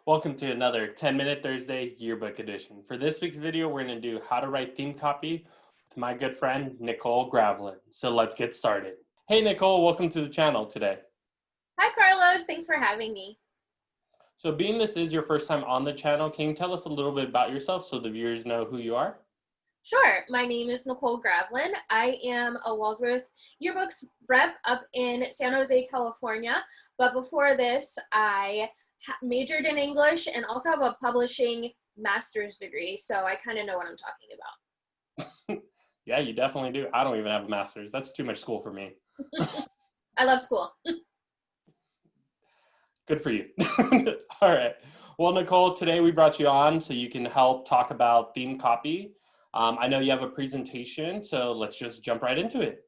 Welcome to another 10-minute Thursday yearbook edition. For this week's video, we're going to do how to write theme copy with my good friend, Nicole Gravlin. So let's get started. Hey, Nicole, welcome to the channel today. Hi, Carlos. Thanks for having me. So being this is your first time on the channel, can you tell us a little bit about yourself so the viewers know who you are? Sure. My name is Nicole Gravlin. I am a Walsworth yearbooks rep up in San Jose, California. But before this, I majored in English and also have a publishing master's degree. So I kind of know what I'm talking about. Yeah, you definitely do. I don't even have a master's. That's too much school for me. I love school. Good for you. All right. Well, Nicole, today we brought you on so you can help talk about theme copy. I know you have a presentation, so let's just jump right into it.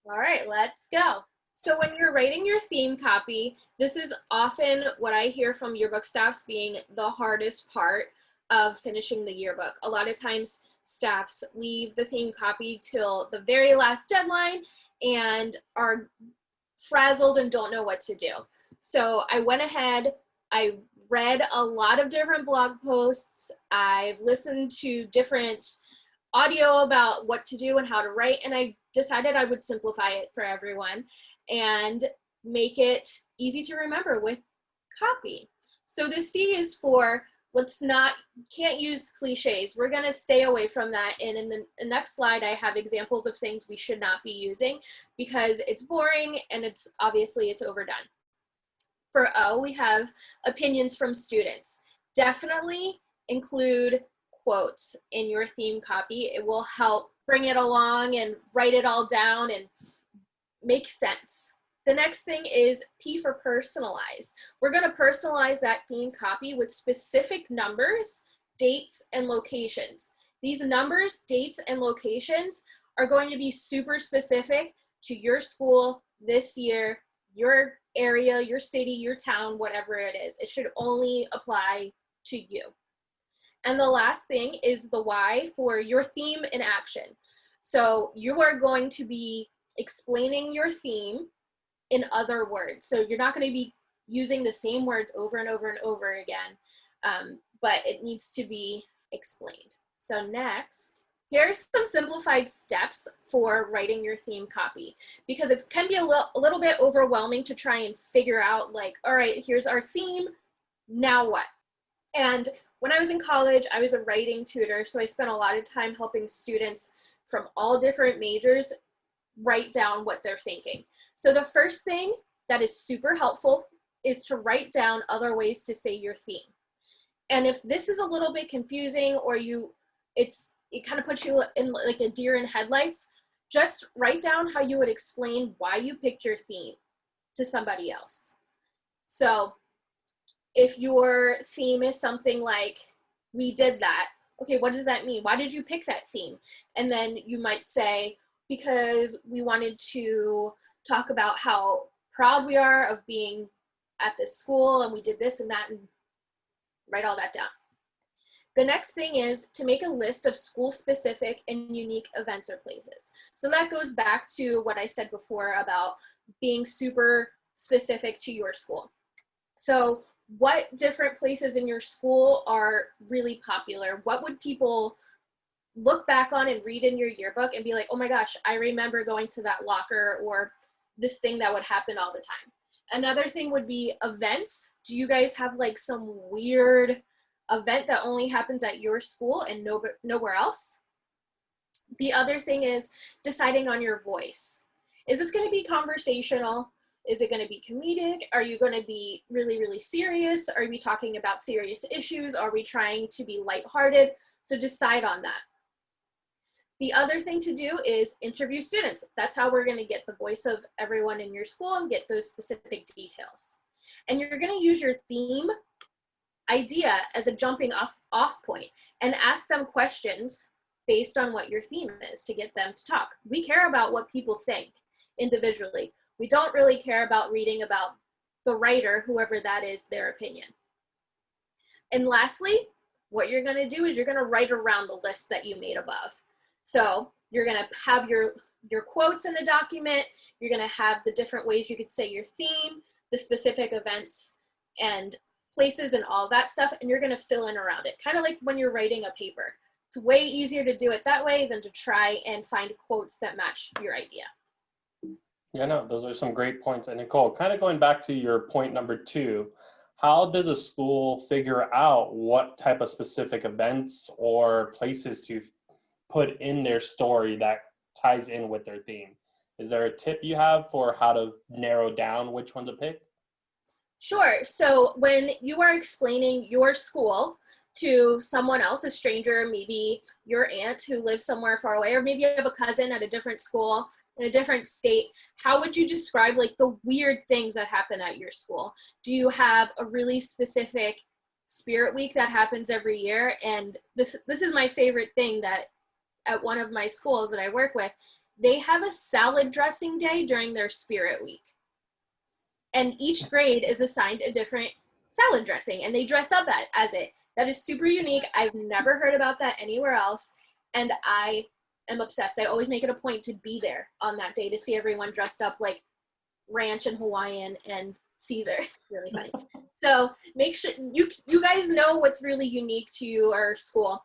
All right, let's go. So when you're writing your theme copy, this is often what I hear from yearbook staffs being the hardest part of finishing the yearbook. A lot of times staffs leave the theme copy till the very last deadline and are frazzled and don't know what to do. So I went ahead, I read a lot of different blog posts, I've listened to different audio about what to do and how to write, and I decided I would simplify it for everyone and make it easy to remember with copy. So the C is for can't use cliches. We're gonna stay away from that. And in the next slide, I have examples of things we should not be using because it's boring and it's overdone. For O, we have opinions from students. Definitely include quotes in your theme copy. It will help bring it along and write it all down and make sense. The next thing is P for personalize. We're going to personalize that theme copy with specific numbers, dates, and locations. These numbers, dates, and locations are going to be super specific to your school this year, your area, your city, your town, whatever it is. It should only apply to you. And the last thing is the Y for your theme in action. So you are going to be explaining your theme in other words. So you're not going to be using the same words over and over and over again, but it needs to be explained. So next, here's some simplified steps for writing your theme copy, because it can be a little bit overwhelming to try and figure out, like, all right, here's our theme, now what? And when I was in college, I was a writing tutor, so I spent a lot of time helping students from all different majors write down what they're thinking. So the first thing that is super helpful is to write down other ways to say your theme. And if this is a little bit confusing or it kind of puts you in like a deer in headlights, just write down how you would explain why you picked your theme to somebody else. So if your theme is something like, we did that, okay, what does that mean? Why did you pick that theme? And then you might say, because we wanted to talk about how proud we are of being at this school and we did this and that, and write all that down. The next thing is to make a list of school-specific and unique events or places. So that goes back to what I said before about being super specific to your school. So what different places in your school are really popular? What would people look back on and read in your yearbook and be like, oh my gosh, I remember going to that locker, or this thing that would happen all the time. Another thing would be events. Do you guys have like some weird event that only happens at your school and nowhere else? The other thing is deciding on your voice. Is this going to be conversational? Is it going to be comedic? Are you going to be really, really serious? Are we talking about serious issues? Are we trying to be lighthearted? So decide on that. The other thing to do is interview students. That's how we're going to get the voice of everyone in your school and get those specific details. And you're going to use your theme idea as a jumping off point and ask them questions based on what your theme is to get them to talk. We care about what people think individually. We don't really care about reading about the writer, whoever that is, their opinion. And lastly, what you're going to do is you're going to write around the list that you made above. So you're going to have your quotes in the document. You're going to have the different ways you could say your theme, the specific events, and places and all that stuff, and you're going to fill in around it. Kind of like when you're writing a paper. It's way easier to do it that way than to try and find quotes that match your idea. Yeah, no, those are some great points. And Nicole, kind of going back to your point number 2, how does a school figure out what type of specific events or places to put in their story that ties in with their theme? Is there a tip you have for how to narrow down which one to pick? Sure. So when you are explaining your school to someone else, a stranger, maybe your aunt who lives somewhere far away, or maybe you have a cousin at a different school in a different state, how would you describe like the weird things that happen at your school? Do you have a really specific spirit week that happens every year? And this is my favorite thing, that at one of my schools that I work with, they have a salad dressing day during their spirit week. And each grade is assigned a different salad dressing, and they dress up as it. That is super unique. I've never heard about that anywhere else, and I am obsessed. I always make it a point to be there on that day to see everyone dressed up like ranch and Hawaiian and Caesar. It's really funny. So make sure you guys know what's really unique to your school.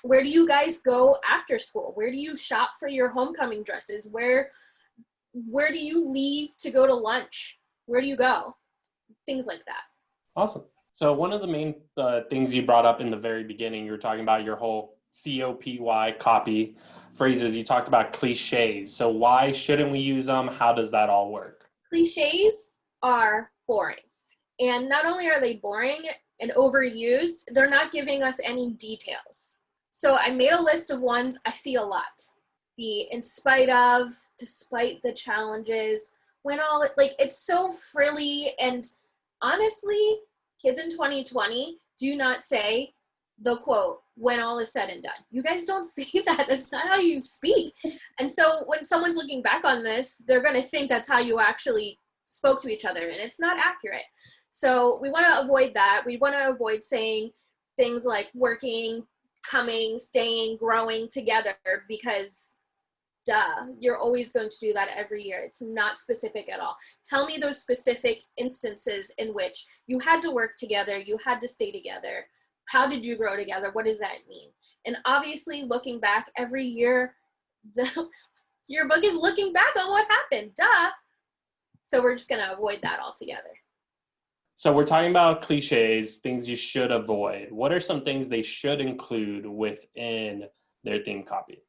Where do you guys go after school? Where do you shop for your homecoming dresses? Where do you leave to go to lunch? Where do you go? Things like that. Awesome. So one of the main things you brought up in the very beginning, you were talking about your whole COPY, copy phrases. You talked about cliches. So why shouldn't we use them? How does that all work? Cliches are boring. And not only are they boring and overused, they're not giving us any details. So I made a list of ones I see a lot. The in spite of, despite the challenges, when all, like, it's so frilly. And honestly, kids in 2020 do not say the quote, when all is said and done. You guys don't say that. That's not how you speak. And so when someone's looking back on this, they're going to think that's how you actually spoke to each other, and it's not accurate. So we want to avoid that. We want to avoid saying things like working, coming, staying, growing together, because duh, you're always going to do that every year. It's not specific at all. Tell me those specific instances in which you had to work together, you had to stay together. How did you grow together? What does that mean? And obviously, looking back every year, the yearbook is looking back on what happened, duh. So we're just going to avoid that altogether. So we're talking about cliches, things you should avoid. What are some things they should include within their theme copy?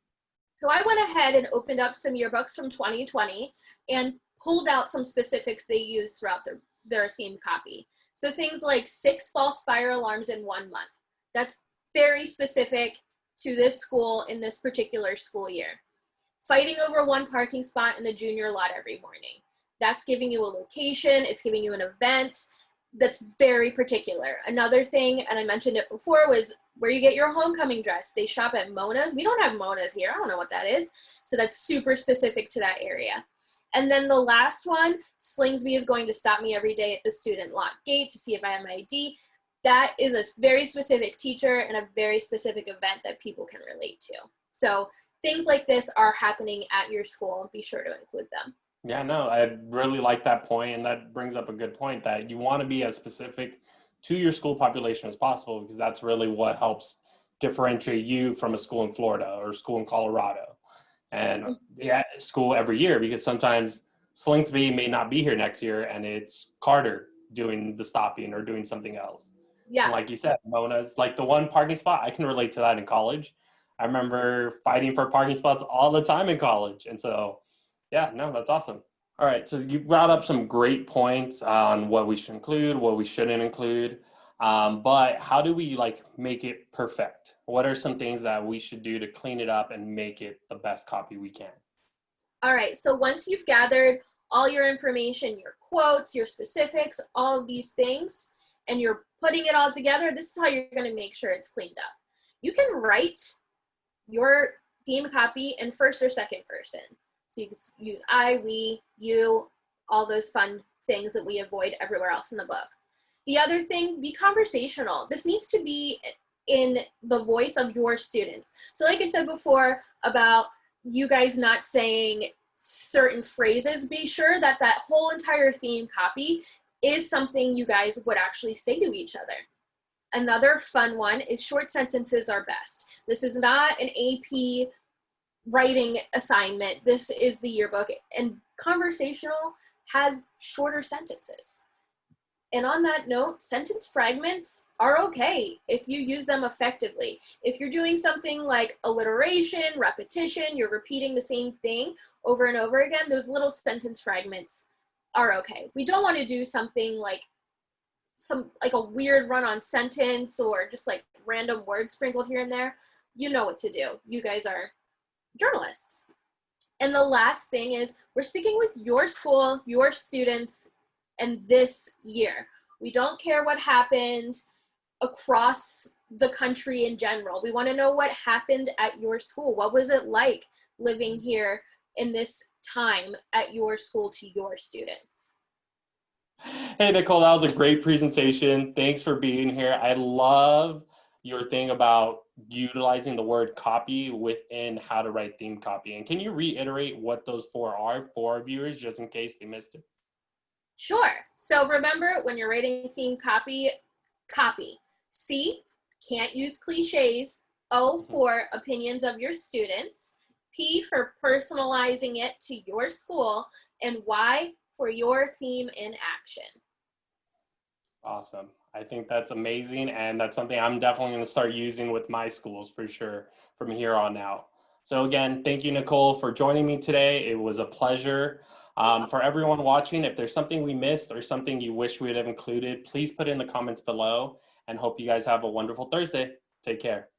So I went ahead and opened up some yearbooks from 2020 and pulled out some specifics they used throughout their theme copy. So things like 6 false fire alarms in 1 month. That's very specific to this school in this particular school year. Fighting over 1 parking spot in the junior lot every morning. That's giving you a location, it's giving you an event that's very particular. Another thing, and I mentioned it before, was where you get your homecoming dress. They shop at Mona's. We don't have Mona's here. I don't know what that is. So that's super specific to that area. And then the last one, Slingsby is going to stop me every day at the student lot gate to see if I have my ID. That is a very specific teacher and a very specific event that people can relate to. So things like this are happening at your school. Be sure to include them. Yeah, no, I really like that point, and that brings up a good point that you want to be as specific to your school population as possible, because that's really what helps differentiate you from a school in Florida or a school in Colorado. And yeah, school every year, because sometimes Slingsby may not be here next year and it's Carter doing the stopping or doing something else. Yeah. And like you said, Mona's like the 1 parking spot. I can relate to that in college. I remember fighting for parking spots all the time in college. And so, yeah, no, that's awesome. All right. So you brought up some great points on what we should include, what we shouldn't include. But how do we make it perfect? What are some things that we should do to clean it up and make it the best copy we can? All right. So once you've gathered all your information, your quotes, your specifics, all of these things, and you're putting it all together, this is how you're going to make sure it's cleaned up. You can write your theme copy in first or second person. So you can use I, we, you, all those fun things that we avoid everywhere else in the book. The other thing, be conversational. This needs to be in the voice of your students. So like I said before about you guys not saying certain phrases, be sure that that whole entire theme copy is something you guys would actually say to each other. Another fun one is short sentences are best. This is not an AP writing assignment. This is the yearbook, and conversational has shorter sentences. And on that note, sentence fragments are okay if you use them effectively. If you're doing something like alliteration, repetition, you're repeating the same thing over and over again, those little sentence fragments are okay. We don't want to do something like a weird run-on sentence or just like random words sprinkled here and there. You know what to do. You guys are journalists. And the last thing is we're sticking with your school, your students, and this year. We don't care what happened across the country in general. We want to know what happened at your school. What was it like living here in this time at your school to your students? Hey, Nicole, that was a great presentation. Thanks for being here. I love your thing about utilizing the word copy within how to write theme copy. And can you reiterate what those four are for our viewers, just in case they missed it? Sure. So remember, when you're writing theme copy, copy. C, can't use cliches. O for opinions of your students. P for personalizing it to your school. And Y for your theme in action. Awesome. I think that's amazing. And that's something I'm definitely going to start using with my schools for sure from here on out. So again, thank you, Nicole, for joining me today. It was a pleasure. For everyone watching, if there's something we missed or something you wish we would have included, please put it in the comments below, and hope you guys have a wonderful Thursday. Take care.